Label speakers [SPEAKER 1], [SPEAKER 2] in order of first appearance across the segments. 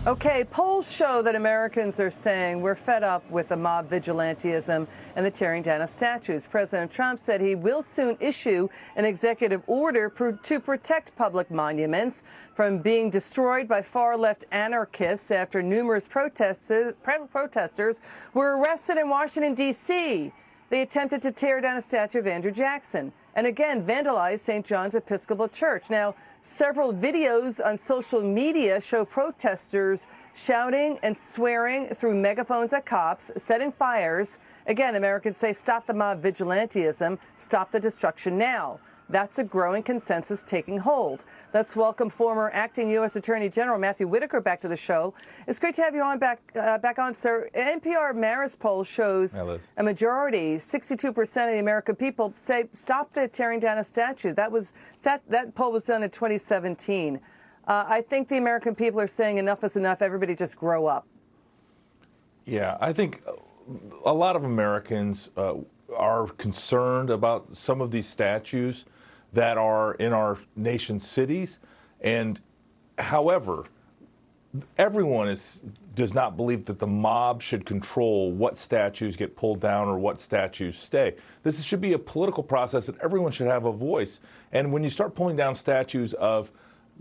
[SPEAKER 1] Okay, polls show that Americans are saying we're fed up with the mob vigilantism and the tearing down of statues. President Trump said he will soon issue an executive order to protect public monuments from being destroyed by far-left anarchists after numerous protesters were arrested in Washington, D.C. They attempted to tear down a statue of Andrew Jackson and again vandalized St. John's Episcopal Church. Now, several videos on social media show protesters shouting and swearing through megaphones at cops, setting fires. Again, Americans say stop the mob vigilantism, stop the destruction now. That's a growing consensus taking hold. Let's welcome former acting U.S. Attorney General Matthew Whitaker back to the show. It's great to have you on back on, sir. NPR Marist poll shows a majority, 62% of the American people say stop the tearing down of statue. That poll was done in 2017. I think the American people are saying enough is enough. Everybody just grow up.
[SPEAKER 2] Yeah, I think a lot of Americans are concerned about some of these statues that are in our nation's cities. And however, everyone does not believe that the mob should control what statues get pulled down or what statues stay. This should be a political process that everyone should have a voice. And when you start pulling down statues of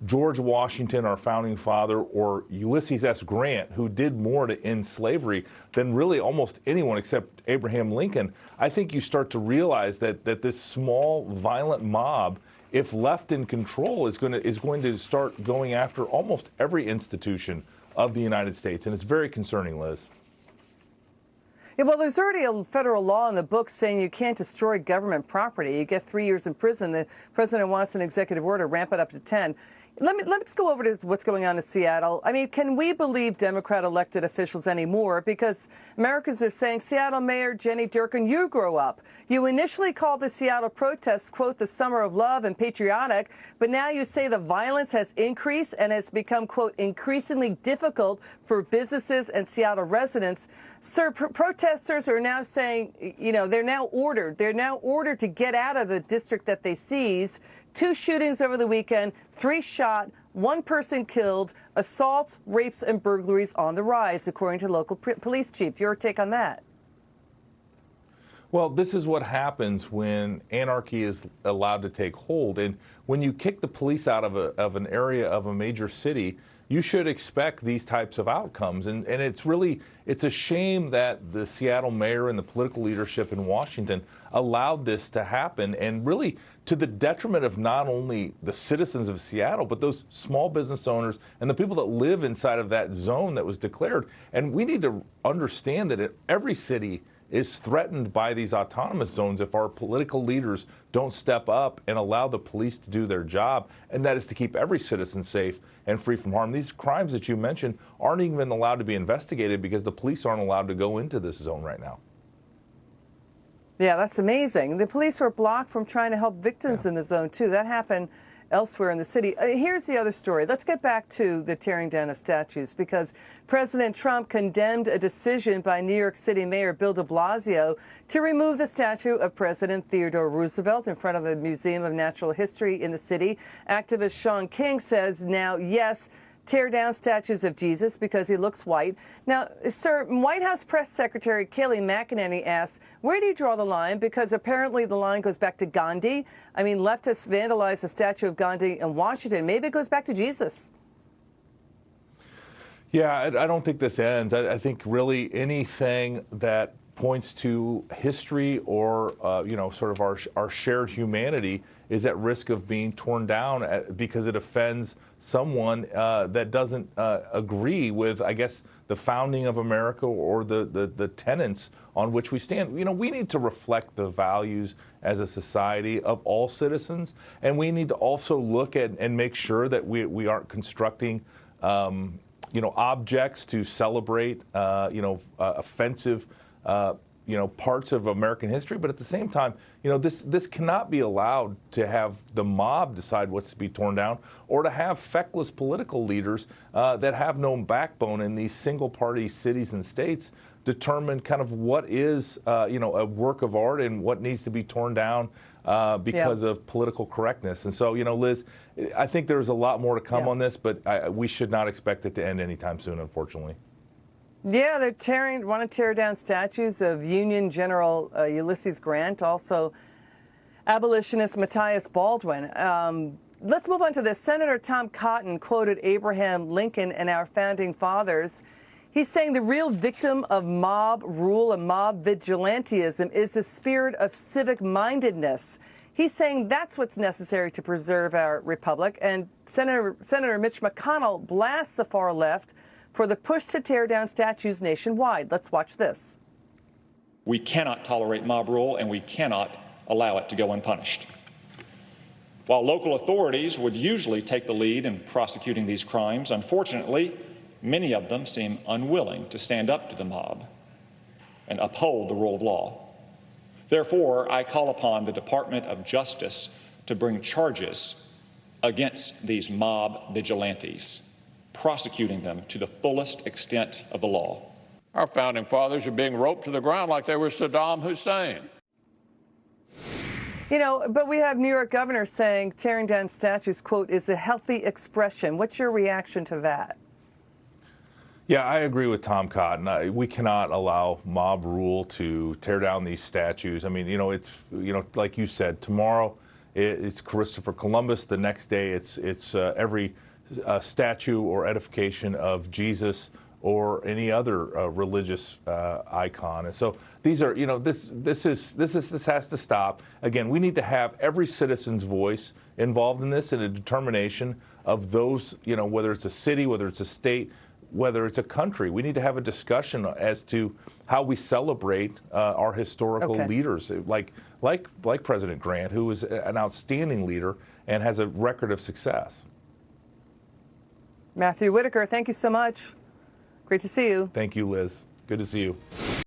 [SPEAKER 2] George Washington, our founding father, or Ulysses S. Grant, who did more to end slavery than really almost anyone except Abraham Lincoln, I think you start to realize that this small, violent mob, if left in control, is going to start going after almost every institution of the United States. And it's very concerning, Liz.
[SPEAKER 1] Yeah, well, there's already a federal law in the books saying you can't destroy government property. You get 3 years in prison. The president wants an executive order, ramp it up to 10. Let's go over to what's going on in Seattle. I mean, can we believe Democrat elected officials anymore? Because Americans are saying, Seattle Mayor Jenny Durkan, you grow up. You initially called the Seattle protests, quote, the summer of love and patriotic, but now you say the violence has increased and it's become, quote, increasingly difficult for businesses and Seattle residents. Sir, protesters are now saying, you know, they're now ordered to get out of the district that they seized. 2 shootings over the weekend, 3 shot, 1 person killed, assaults, rapes, and burglaries on the rise, according to local police chief. Your take on that?
[SPEAKER 2] Well, this is what happens when anarchy is allowed to take hold. And when you kick the police out of an area of a major city, you should expect these types of outcomes. And it's a shame that the Seattle mayor and the political leadership in Washington allowed this to happen, and really to the detriment of not only the citizens of Seattle, but those small business owners and the people that live inside of that zone that was declared. And we need to understand that every city is threatened by these autonomous zones if our political leaders don't step up and allow the police to do their job, and that is to keep every citizen safe and free from harm. These crimes that you mentioned aren't even allowed to be investigated because the police aren't allowed to go into this zone right now.
[SPEAKER 1] Yeah, that's amazing. The police were blocked from trying to help victims in the zone, too. That happened elsewhere in the city. Here's the other story. Let's get back to the tearing down of statues, because President Trump condemned a decision by New York City Mayor Bill de Blasio to remove the statue of President Theodore Roosevelt in front of the Museum of Natural History in the city. Activist Sean King says now, yes, tear down statues of Jesus because he looks white. Now, sir, White House Press Secretary Kayleigh McEnany asks, where do you draw the line? Because apparently the line goes back to Gandhi. I mean, leftists vandalized the statue of Gandhi in Washington. Maybe it goes back to Jesus.
[SPEAKER 2] Yeah, I don't think this ends. I think really anything that points to history or, sort of our shared humanity is at risk of being torn down because it offends someone that doesn't agree with, I guess, the founding of America or the tenets on which we stand. You know, we need to reflect the values as a society of all citizens, and we need to also look at and make sure that we aren't constructing objects to celebrate, offensive parts of American history, but at the same time, this cannot be allowed to have the mob decide what's to be torn down, or to have feckless political leaders that have no backbone in these single-party cities and states determine kind of what is, a work of art and what needs to be torn down because of political correctness. And so, you know, Liz, I think there's a lot more to come on this, but we should not expect it to end anytime soon, unfortunately.
[SPEAKER 1] Yeah, they're want to tear down statues of Union General Ulysses Grant, also abolitionist Matthias Baldwin. Let's move on to this. Senator Tom Cotton quoted Abraham Lincoln and our founding fathers. He's saying the real victim of mob rule and mob vigilantism is the spirit of civic mindedness. He's saying that's what's necessary to preserve our republic. And Senator Mitch McConnell blasts the far left for the push to tear down statues nationwide. Let's watch this.
[SPEAKER 3] We cannot tolerate mob rule, and we cannot allow it to go unpunished. While local authorities would usually take the lead in prosecuting these crimes, unfortunately, many of them seem unwilling to stand up to the mob and uphold the rule of law. Therefore, I call upon the Department of Justice to bring charges against these mob vigilantes, prosecuting them to the fullest extent of the law.
[SPEAKER 4] Our founding fathers are being roped to the ground like they were Saddam Hussein.
[SPEAKER 1] You know, but we have New York governor saying tearing down statues, quote, is a healthy expression. What's your reaction to that?
[SPEAKER 2] Yeah, I agree with Tom Cotton. We cannot allow mob rule to tear down these statues. I mean, you know, it's, you know, like you said, tomorrow it's Christopher Columbus. The next day it's every statue or edification of Jesus or any other religious icon. And so these are, you know, this has to stop. Again, we need to have every citizen's voice involved in this and a determination of those, you know, whether it's a city, whether it's a state, whether it's a country. We need to have a discussion as to how we celebrate our historical leaders, like President Grant, who is an outstanding leader and has a record of success.
[SPEAKER 1] Matthew Whitaker, thank you so much. Great to see you.
[SPEAKER 2] Thank you, Liz. Good to see you.